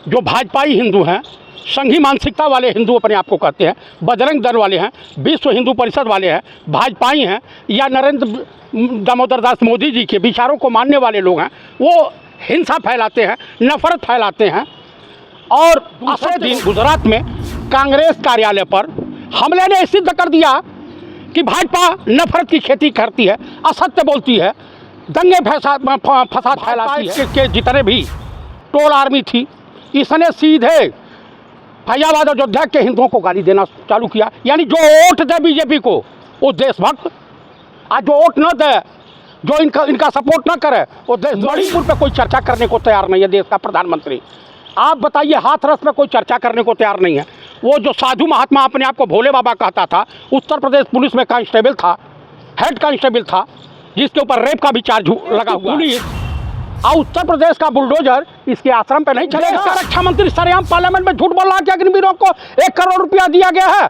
जो भाजपाई हिंदू हैं, संघी मानसिकता वाले हिंदू अपने आप को कहते हैं, बजरंग दल वाले हैं, विश्व हिंदू परिषद वाले हैं, भाजपाई हैं या नरेंद्र दामोदर दास मोदी जी के विचारों को मानने वाले लोग हैं, वो हिंसा फैलाते हैं, नफरत फैलाते हैं। और दूसरे दिन गुजरात में कांग्रेस कार्यालय पर हमले ने सिद्ध कर दिया कि भाजपा नफरत की खेती करती है, असत्य बोलती है, दंगे फसाद फैलाती है। के जितने भी टोल आर्मी थी, इसने सीधे फैजाबाद और अयोध्या के हिंदुओं को गाली देना चालू किया। यानी जो वोट दे बीजेपी को वो देशभक्त, आज जो वोट न दे, जो इनका सपोर्ट न करे वो देश। मणिपुर पे कोई चर्चा करने को तैयार नहीं है देश का प्रधानमंत्री। आप बताइए, हाथरस में कोई चर्चा करने को तैयार नहीं है। वो जो साधु महात्मा अपने आप को भोले बाबा कहता था, उत्तर प्रदेश पुलिस में कांस्टेबल था, हेड कांस्टेबल था, जिसके ऊपर रेप का भी चार्ज लगा हुआ पुलिस, और उत्तर प्रदेश का बुलडोजर इसके आश्रम पे नहीं चलेगा। इसका रक्षा मंत्री सरेआम पार्लियामेंट में झूठ बोल रहा है कि अग्निवीरों को 1 करोड़ रुपया दिया गया है,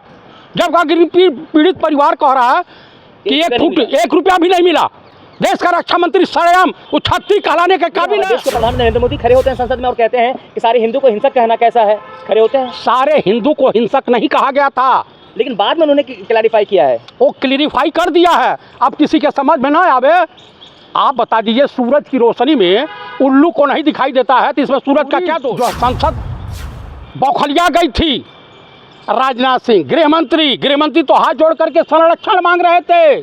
जब अग्नि पीड़ित परिवार कह रहा है कि 1 रुपया भी नहीं मिला। देश का रक्षा मंत्री सरेआम उछत्ती कहलाने के काबिल है। देश के प्रधानमंत्री नरेंद्र मोदी खड़े होते हैं संसद में और कहते हैं कि सारे हिंदू को हिंसक कहना कैसा है, खड़े होते हैं। सारे हिंदू को हिंसक नहीं कहा गया था, लेकिन बाद में उन्होंने क्लैरिफाई किया है, वो क्लियरिफाई कर दिया है। अब किसी के समझ में ना आवे, आप बता दीजिए, सूरज की रोशनी में उल्लू को नहीं दिखाई देता है, तो इसमें सूरज का क्या दोष? जो संसद बौखलिया गई थी, राजनाथ सिंह गृहमंत्री तो हाथ जोड़ करके संरक्षण मांग रहे थे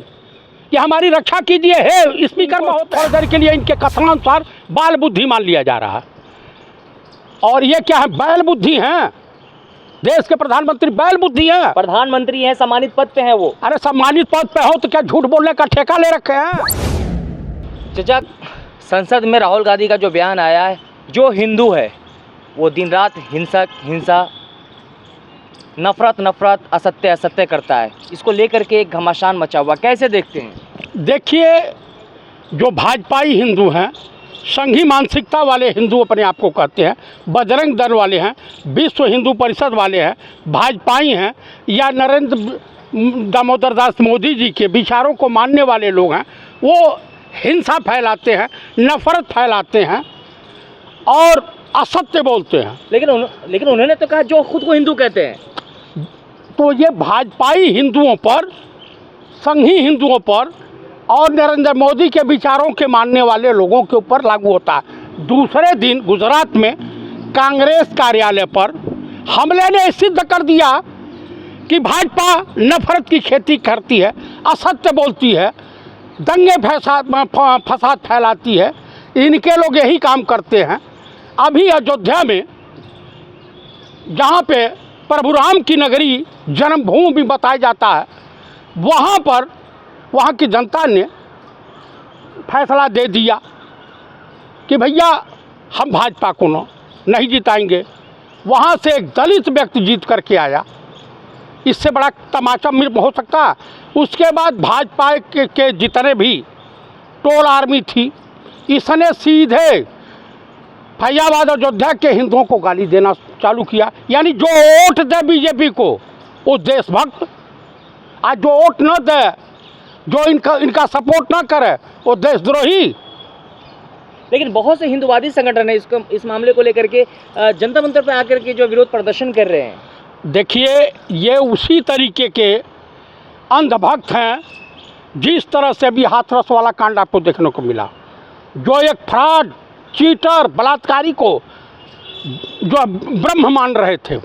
कि हमारी रक्षा कीजिए। है स्पीकर थोड़ी देर के लिए इनके कथनानुसार बाल बुद्धि मान लिया जा रहा है। और ये क्या है? बैल बुद्धि हैं। देश के प्रधानमंत्री बैल बुद्धि हैं। प्रधानमंत्री हैं, सम्मानित पद पे हैं वो। अरे सम्मानित पद पे हो तो क्या झूठ बोलने का ठेका ले रखे हैं? चाचा, संसद में राहुल गांधी का जो बयान आया है, जो हिंदू है वो दिन रात हिंसा, नफरत, असत्य करता है, इसको लेकर के एक घमासान मचा हुआ, कैसे देखते हैं? देखिए, जो भाजपाई हिंदू हैं, संघी मानसिकता वाले हिंदू अपने आप को कहते हैं, बजरंग दल वाले हैं, विश्व हिंदू परिषद वाले हैं, भाजपाई हैं या नरेंद्र दामोदर दास मोदी जी के विचारों को मानने वाले लोग हैं, वो हिंसा फैलाते हैं, नफरत फैलाते हैं और असत्य बोलते हैं। लेकिन उन्होंने तो कहा जो खुद को हिंदू कहते हैं। तो ये भाजपाई हिंदुओं पर, संघी हिंदुओं पर और नरेंद्र मोदी के विचारों के मानने वाले लोगों के ऊपर लागू होता है। दूसरे दिन गुजरात में कांग्रेस कार्यालय पर हमले ने सिद्ध कर दिया कि भाजपा नफरत की खेती करती है, असत्य बोलती है, दंगे फसाद फैलाती है। इनके लोग यही काम करते हैं। अभी अयोध्या में, जहाँ पे प्रभु राम की नगरी जन्मभूमि भी बताया जाता है, वहाँ पर वहाँ की जनता ने फैसला दे दिया कि भैया हम भाजपा को नहीं जिताएंगे। वहाँ से एक दलित व्यक्ति जीत करके आया। इससे बड़ा तमाचा हो सकता है? उसके बाद भाजपा के जितने भी टोल आर्मी थी, इसने सीधे फैजाबाद और अयोध्या के हिंदुओं को गाली देना चालू किया। यानी जो वोट दे बीजेपी को वो देशभक्त, आज जो वोट न दे, जो इनका सपोर्ट ना करे वो देशद्रोही। लेकिन बहुत से हिंदुवादी संगठन है इस मामले को लेकर के जनता मंच पर आकर के जो विरोध प्रदर्शन कर रहे हैं। देखिए, ये उसी तरीके के अंधभक्त हैं जिस तरह से भी हाथरस वाला कांड आपको देखने को मिला, जो एक फ्रॉड, चीटर, बलात्कारी को जो ब्रह्म मान रहे थे,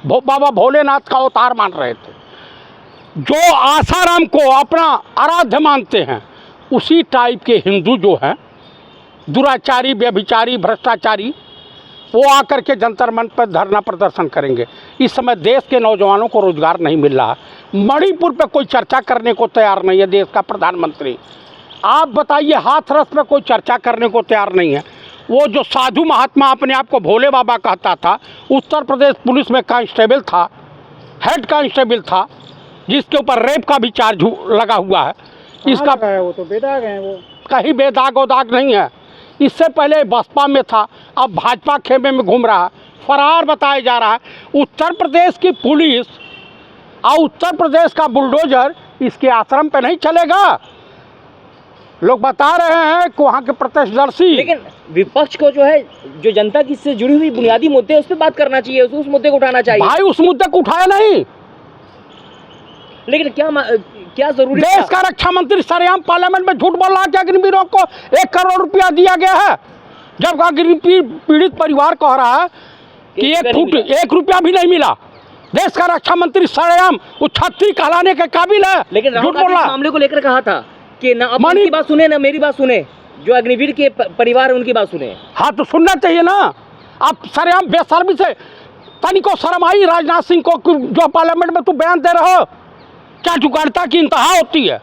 बाबा भोलेनाथ का अवतार मान रहे थे, जो आसाराम को अपना आराध्य मानते हैं, उसी टाइप के हिंदू जो हैं, दुराचारी, व्यभिचारी, भ्रष्टाचारी, वो आकर के जंतर मंच पर धरना प्रदर्शन करेंगे। इस समय देश के नौजवानों को रोजगार नहीं मिल रहा। मणिपुर पे कोई चर्चा करने को तैयार नहीं है देश का प्रधानमंत्री। आप बताइए, हाथरस पे कोई चर्चा करने को तैयार नहीं है। वो जो साधु महात्मा अपने आप को भोले बाबा कहता था, उत्तर प्रदेश पुलिस में कांस्टेबल था, हेड कांस्टेबल था, जिसके ऊपर रेप का भी चार्ज लगा हुआ है। इसका वो तो बेदाग है, वो कहीं बेदाग उदाग नहीं है। इससे पहले बसपा में था, अब भाजपा खेमे में घूम रहा है, फरार बताया जा रहा है। उत्तर प्रदेश की पुलिस और उत्तर प्रदेश का बुलडोजर इसके आश्रम पे नहीं चलेगा। लोग बता रहे हैं कि वहाँ के प्रत्यक्षदर्शी। लेकिन विपक्ष को जो है, जो जनता की से जुड़ी हुई बुनियादी मुद्दे हैं, उस पर बात करना चाहिए, उस मुद्दे को उठाना चाहिए। भाई उस मुद्दे को उठाया नहीं। लेकिन क्या जरूरी देश का रक्षा मंत्री सरेआम पार्लियामेंट में झूठ बोल रहा है कि अग्निवीरों को 1 करोड़ रुपया दिया गया है, जब अग्नि पीड़ित परिवार कह रहा है कि 1 रुपया भी नहीं मिला। देश का रक्षा मंत्री सरेआम वो छत्री कहलाने के काबिल है। लेकिन राहुल गांधी इस मामले को लेकर कहा था कि ना आप उनकी बात सुने ना मेरी बात सुने, जो अग्निवीर के परिवार है उनकी बात सुने। हाँ तो सुनना चाहिए ना। आप सरेआम बेशर्मी से तनिको शर्म आई राजनाथ सिंह को जो पार्लियामेंट में तू बयान दे रहे हो? क्या जुगाड़ता की इंतहा होती है।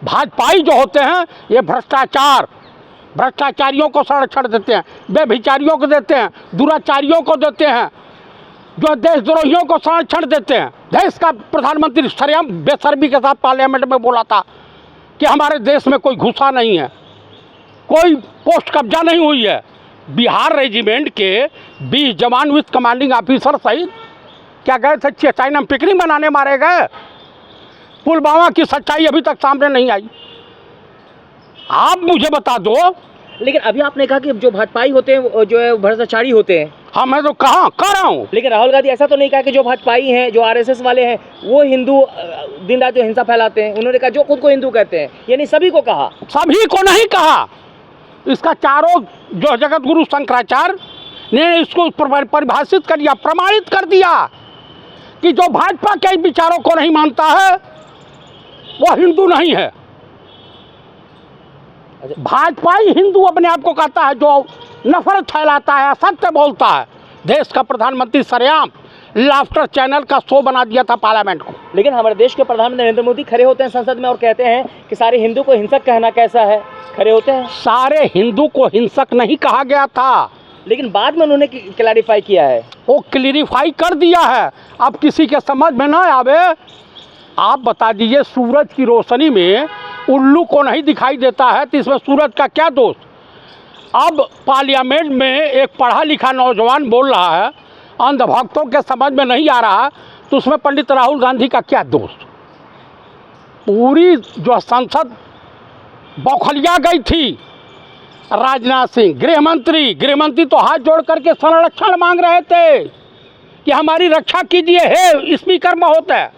भाजपाई जो होते हैं ये भ्रष्टाचारियों को संरक्षण देते हैं, बेभिचारियों को देते हैं, दुराचारियों को देते हैं, जो देशद्रोहियों को संरक्षण देते हैं। देश का प्रधानमंत्री सरेआम बेशर्मी के साथ पार्लियामेंट में बोला था कि हमारे देश में कोई घुसा नहीं है, कोई पोस्ट कब्जा नहीं हुई है। बिहार रेजिमेंट के 20 जवान विथ कमांडिंग ऑफिसर सहित क्या गए थे चाइना में पिकनिक मनाने, मारे गए। पुलवामा की सच्चाई अभी तक सामने नहीं आई। आप मुझे बता दो। लेकिन अभी आपने कहा कि जो भाजपाई होते हैं जो है भ्रष्टाचारी होते हैं। हाँ मैं तो कह रहा हूँ। लेकिन राहुल गांधी ऐसा तो नहीं कहा कि जो भाजपाई हैं, जो आरएसएस वाले हैं, वो हिंदू दिन रात जो हिंसा फैलाते हैं। उन्होंने कहा जो खुद को हिंदू कहते हैं, यानी सभी को कहा। सभी को नहीं कहा। इसका चारों जो जगत गुरु शंकराचार्य ने इसको परिभाषित कर दिया, प्रमाणित कर दिया कि जो भाजपा के विचारों को नहीं मानता है वो हिंदू नहीं है। भाजपा ही हिंदू अपने आप को कहता है, जो नफरत फैलाता है, असत्य बोलता है। देश का प्रधानमंत्री सरेआम लाफ्टर चैनल का शो बना दिया था पार्लियामेंट को। लेकिन हमारे देश के प्रधानमंत्री नरेंद्र मोदी खड़े होते हैं संसद में और कहते हैं कि सारे हिंदू को हिंसक कहना कैसा है। खड़े होते हैं। सारे हिंदू को हिंसक नहीं कहा गया था, लेकिन बाद में उन्होंने क्लैरिफाई किया है। वो क्लैरिफाई कर दिया है। अब किसी के समझ में ना आवे, आप बता दीजिए सूरज की रोशनी में उल्लू को नहीं दिखाई देता है तो इसमें सूरज का क्या दोष। अब पार्लियामेंट में एक पढ़ा लिखा नौजवान बोल रहा है, अंधभक्तों के समझ में नहीं आ रहा, तो उसमें पंडित राहुल गांधी का क्या दोष। पूरी जो संसद बौखलिया गई थी। राजनाथ सिंह गृहमंत्री तो हाथ जोड़ करके संरक्षण मांग रहे थे कि हमारी रक्षा कीजिए, हे स्पीकर महोदय।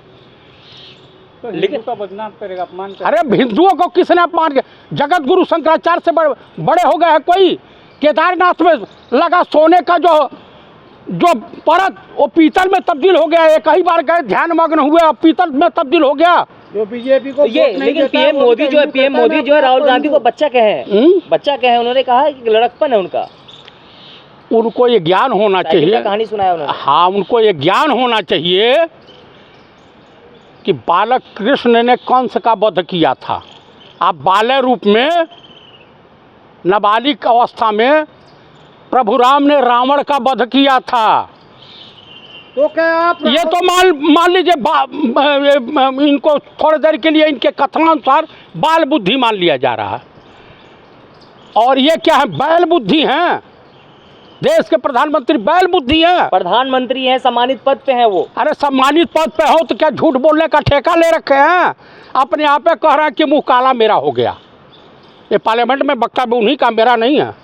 तो लेकिन तो बदनाम करेगा, अपमान करेगा। अरे हिंदुओं को किसने अपमान किया? जगत गुरु शंकराचार्य से बड़े हो गए हैं कोई? केदारनाथ में लगा सोने का जो परत वो पीतल में तब्दील हो गया। एक ही बार गए, ध्यान मग्न हुए, अब पीतल में तब्दील हो गया। जो बीजेपी को ये लेकिन पीएम मोदी जो है राहुल गांधी को बच्चा कहे, उन्होंने कहा है कि लड़कपन है उनका। उनको ये ज्ञान होना चाहिए, कहानी सुनाया उन्होंने। हाँ, उनको ये ज्ञान होना चाहिए कि बालक कृष्ण ने कंस का वध किया था। आप बालय रूप में नाबालिग अवस्था में प्रभु राम ने रावण का वध किया था। तो क्या आप ये तो मान लीजिए इनको थोड़ी देर के लिए इनके कथनानुसार बाल बुद्धि मान लिया जा रहा है। और ये क्या है? बैल बुद्धि है। देश के प्रधानमंत्री बैल बुद्धि है। प्रधानमंत्री हैं, सम्मानित पद पे हैं वो। अरे सम्मानित पद पे हो तो क्या झूठ बोलने का ठेका ले रखे हैं? अपने आप पे कह रहे हैं कि मुंह काला मेरा हो गया। ये पार्लियामेंट में वक्तव्य उन्हीं का, मेरा नहीं है।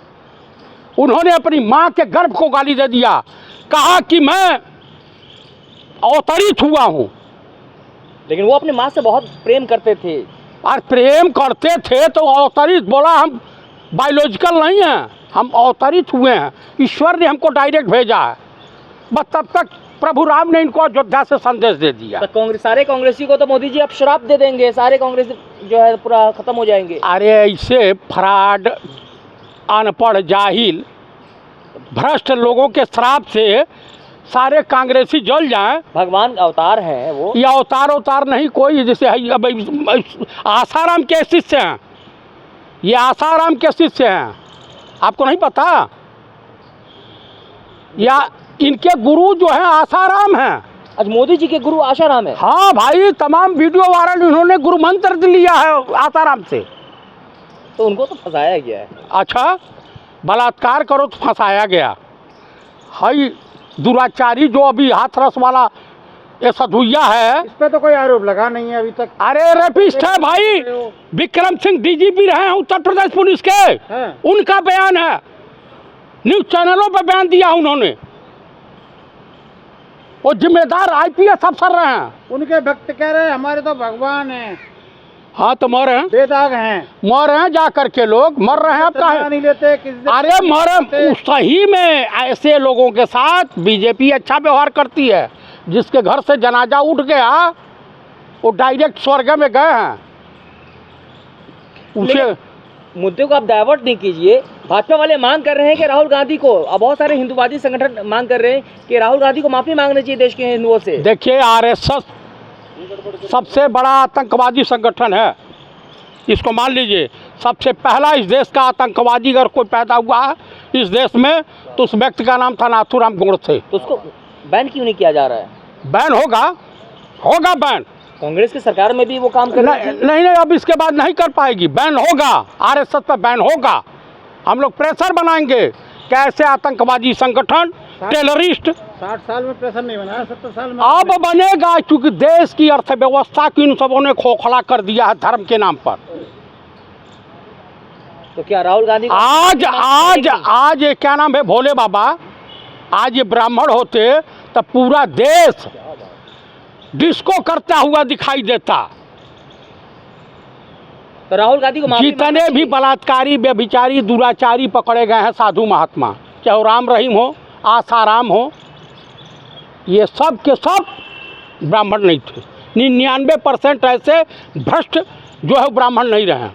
उन्होंने अपनी माँ के गर्भ को गाली दे दिया, कहा कि मैं अवतरित हुआ हूँ। लेकिन वो अपनी माँ से बहुत प्रेम करते थे। और प्रेम करते थे तो अवतरित बोला, हम बायोलॉजिकल नहीं हैं, हम अवतरित हुए हैं, ईश्वर ने हमको डायरेक्ट भेजा है। बस तब तक प्रभु राम ने इनको अयोध्या से संदेश दे दिया। तो सारे कांग्रेसी को तो मोदी जी अब श्राप दे देंगे, सारे कांग्रेस जो है पूरा खत्म हो जाएंगे। अरे ऐसे फ्रॉड, अनपढ़, जाहिल, भ्रष्ट लोगों के श्राप से सारे कांग्रेसी जल जाएं। भगवान अवतार हैं वो। ये अवतार नहीं कोई, जैसे अब आसाराम के शिष्य हैं, ये आसाराम के शिष्य हैं, आपको नहीं पता? या इनके गुरु जो है आसाराम हैं। आज मोदी जी के गुरु आसाराम है। हाँ भाई, तमाम वीडियो वायरल, इन्होंने गुरु मंत्र लिया है आसाराम से। तो उनको तो फंसाया गया है। अच्छा, बलात्कार करो तो फंसाया गया। हाई दुराचारी जो अभी हाथरस वाला ये सधुइया है। इस पे तो कोई आरोप लगा नहीं है अभी तक। अरे रेपिस्ट है भाई। विक्रम सिंह डीजीपी रहे हैं उत्तर प्रदेश पुलिस के, हाँ। उनका बयान है, न्यूज चैनलों पर बयान दिया उन्होंने। वो जिम्मेदार आईपीएस अफसर रहे हैं। उनके भक्त कह रहे हैं हमारे तो भगवान हैं, हाँ तो मर हैं, बेदाग हैं, मर हैं जा करके लोग मर रहे हैं। अब तनख्वाह कहा नहीं लेते किसी अरे मर सही में ऐसे लोगों के साथ बीजेपी अच्छा व्यवहार करती है। जिसके घर से जनाजा उठ गया वो डायरेक्ट स्वर्ग में गए हैं। उसे मुद्दे को आप डाइवर्ट नहीं कीजिए। भाजपा वाले मांग कर रहे हैं कि राहुल गांधी को, अब बहुत सारे हिंदूवादी संगठन मांग कर रहे हैं कि राहुल गांधी को माफी मांगनी चाहिए देश के हिंदुओं से। देखिए आरएसएस सबसे बड़ा आतंकवादी संगठन है, इसको मान लीजिए। सबसे पहला इस देश का आतंकवादी अगर कोई पैदा हुआ है इस देश में तो उस व्यक्ति का नाम था नाथूराम गोडसे। तो उसको बैन क्यों नहीं किया जा रहा है? बैन होगा बैन। कांग्रेस की सरकार में भी वो काम कर रहे हैं। नहीं अब इसके बाद नहीं कर पाएगी, बैन होगा, आरएसएस पर बैन होगा। हम लोग प्रेशर बनाएंगे कि ऐसे आतंकवादी संगठन टेररिस्ट। 60 साल में प्रेशर नहीं बनाया, 70 साल में अब बनेगा, क्योंकि देश की अर्थव्यवस्था की इन सबों ने खोखला कर दिया है धर्म के नाम पर। तो क्या राहुल गांधी आज ये क्या नाम है भोले बाबा, आज ये ब्राह्मण होते तो पूरा देश डिस्को करता हुआ दिखाई देता। तो राहुल गांधी को माफी जितने मांगनी भी चाहिए। बलात्कारी व्यभिचारी दुराचारी पकड़े गए हैं साधु महात्मा, चाहे वो राम रहीम हो आसाराम हो, ये सब के सब ब्राह्मण नहीं थे। 99% ऐसे भ्रष्ट जो है ब्राह्मण नहीं रहे हैं।